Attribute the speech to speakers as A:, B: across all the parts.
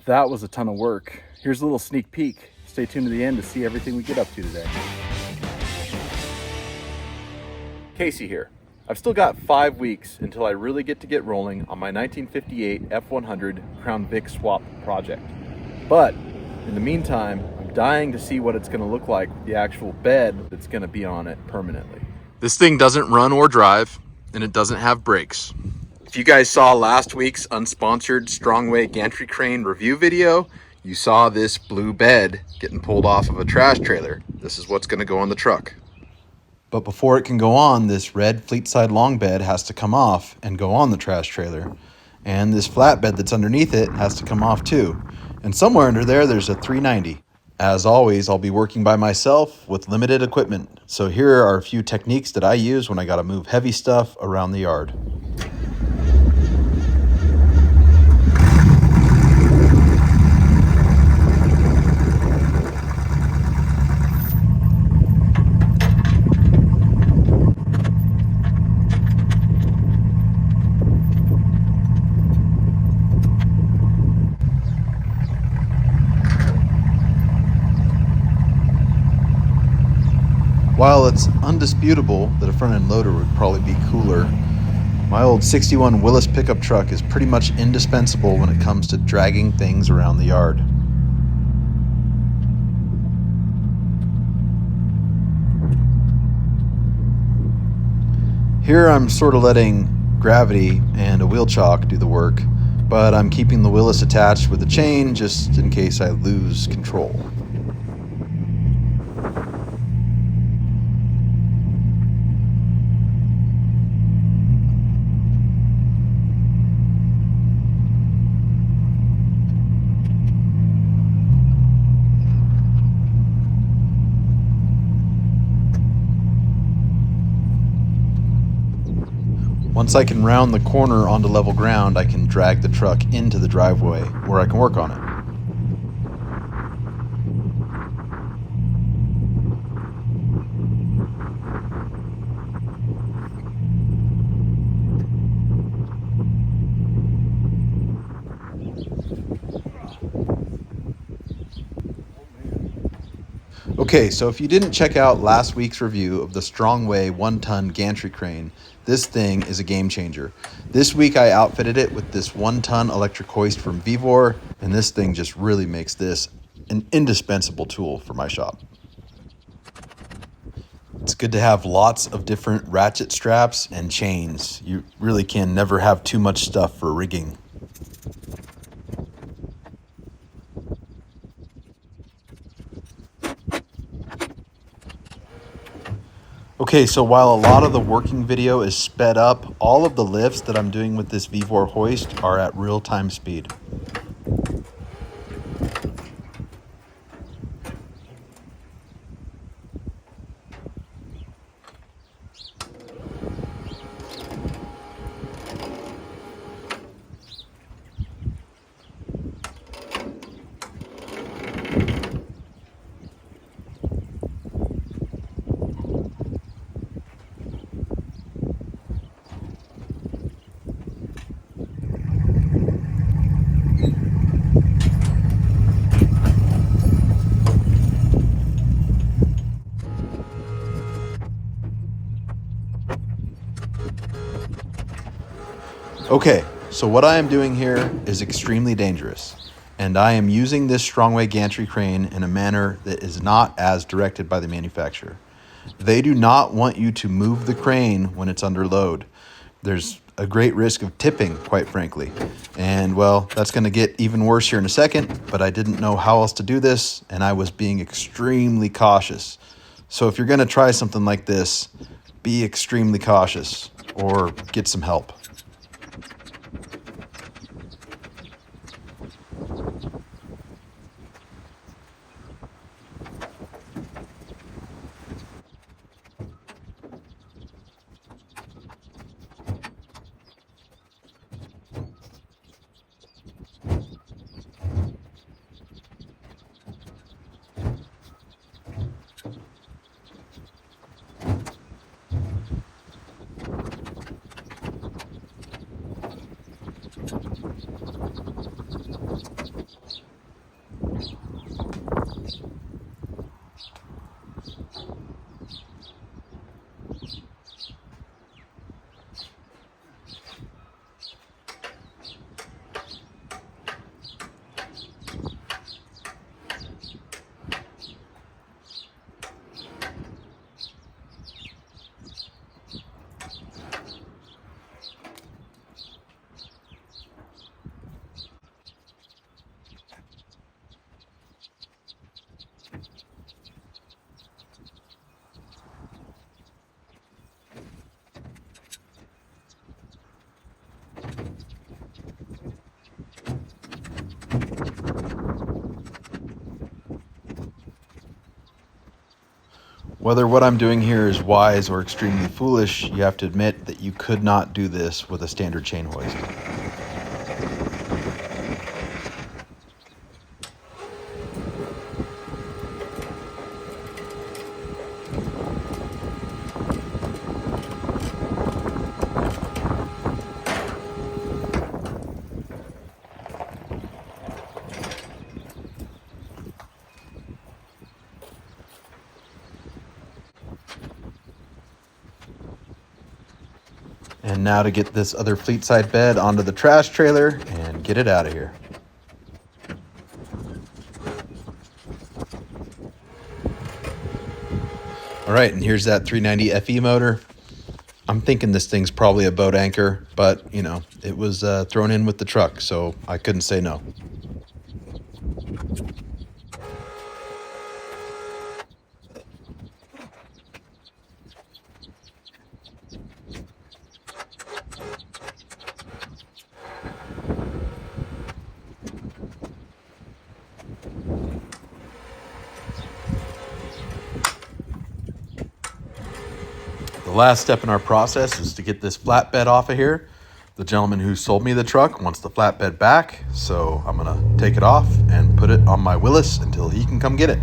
A: That was a ton of work. Here's a little sneak peek. Stay tuned to the end to see everything we get up to today. Casey here. I've still got 5 weeks until I really get rolling on my 1958 F100 Crown Vic swap project. But in the meantime, I'm dying to see what it's going to look like with the actual bed that's going to be on it permanently. This thing doesn't run or drive, and it doesn't have brakes. If you guys saw last week's unsponsored Strongway gantry crane review video, you saw this blue bed getting pulled off of a trash trailer. This is what's going to go on the truck. But before it can go on, this red Fleetside long bed has to come off and go on the trash trailer. And this flatbed that's underneath it has to come off too. And somewhere under there, there's a 390. As always, I'll be working by myself with limited equipment. So here are a few techniques that I use when I gotta move heavy stuff around the yard. While it's undisputable that a front-end loader would probably be cooler, my old 61 Willis pickup truck is pretty much indispensable when it comes to dragging things around the yard. Here I'm sort of letting gravity and a wheel chock do the work, but I'm keeping the Willis attached with a chain just in case I lose control. Once I can round the corner onto level ground, I can drag the truck into the driveway where I can work on it. Okay, so if you didn't check out last week's review of the Strongway 1-ton gantry crane, this thing is a game changer. This week I outfitted it with this 1-ton electric hoist from VEVOR, and this thing just really makes this an indispensable tool for my shop. It's good to have lots of different ratchet straps and chains. You really can never have too much stuff for rigging. Okay, so while a lot of the working video is sped up, all of the lifts that I'm doing with this VEVOR hoist are at real-time speed. Okay, so what I am doing here is extremely dangerous, and I am using this Strongway gantry crane in a manner that is not as directed by the manufacturer. They do not want you to move the crane when it's under load. There's a great risk of tipping, quite frankly. And well, that's going to get even worse here in a second, but I didn't know how else to do this, and I was being extremely cautious. So if you're going to try something like this, be extremely cautious or get some help. Whether what I'm doing here is wise or extremely foolish, you have to admit that you could not do this with a standard chain hoist. And now to get this other fleet side bed onto the trash trailer and get it out of here. All right, and here's that 390 FE motor. I'm thinking this thing's probably a boat anchor, but you know, it was thrown in with the truck, so I couldn't say no. The last step in our process is to get this flatbed off of here. The gentleman who sold me the truck wants the flatbed back, so I'm gonna take it off and put it on my Willis until he can come get it.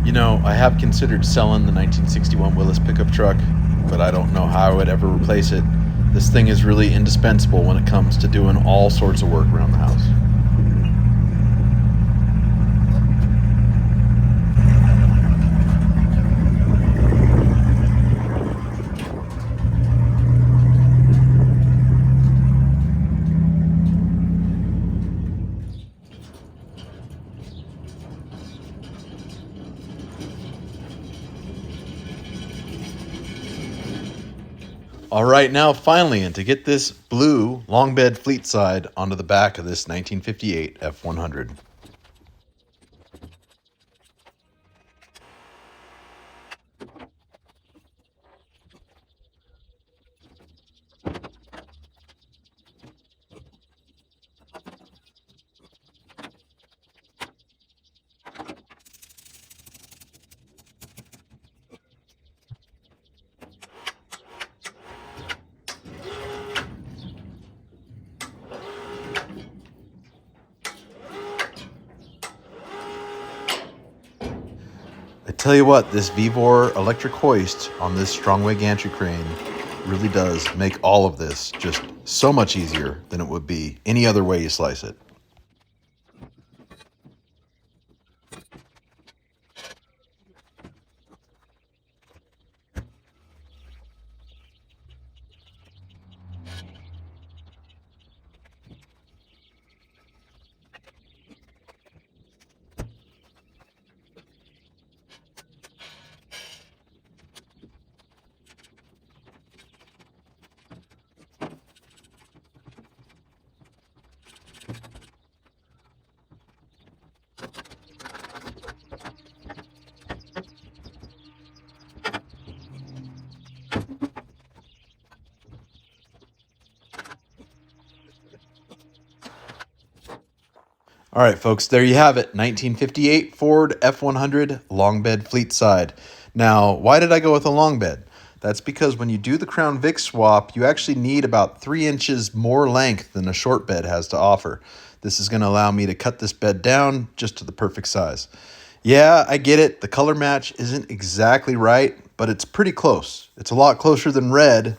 A: You know, I have considered selling the 1961 Willis pickup truck, but I don't know how I would ever replace it. This thing is really indispensable when it comes to doing all sorts of work around the house. All right, now finally, and to get this blue long bed fleet side onto the back of this 1958 F100. I tell you what, this VEVOR electric hoist on this Strongway gantry crane really does make all of this just so much easier than it would be any other way you slice it. All right, folks, there you have it. 1958 Ford F100 long bed fleet side. Now, why did I go with a long bed? That's because when you do the Crown Vic swap, you actually need about 3 inches more length than a short bed has to offer. This is going to allow me to cut this bed down just to the perfect size. Yeah, I get it. The color match isn't exactly right, but it's pretty close. It's a lot closer than red.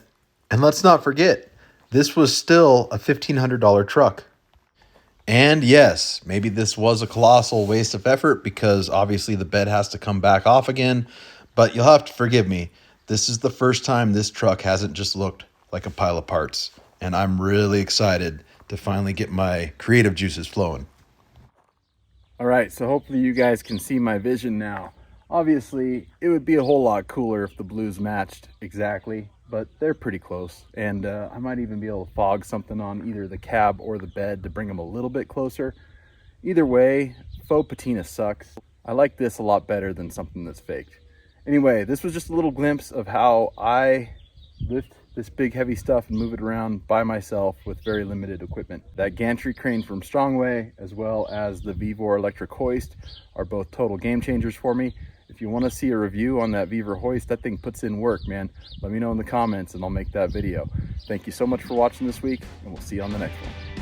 A: And let's not forget, this was still a $1,500 truck. And yes, maybe this was a colossal waste of effort because obviously the bed has to come back off again, but you'll have to forgive me. This is the first time this truck hasn't just looked like a pile of parts. And I'm really excited to finally get my creative juices flowing. All right, so hopefully you guys can see my vision now. Obviously, it would be a whole lot cooler if the blues matched exactly, but they're pretty close. And I might even be able to fog something on either the cab or the bed to bring them a little bit closer. Either way, faux patina sucks. I like this a lot better than something that's faked. Anyway, this was just a little glimpse of how I lift this big heavy stuff and move it around by myself with very limited equipment. That gantry crane from Strongway as well as the VEVOR electric hoist are both total game changers for me. If you want to see a review on that VEVOR hoist, that thing puts in work, man. Let me know in the comments and I'll make that video. Thank you so much for watching this week, and we'll see you on the next one.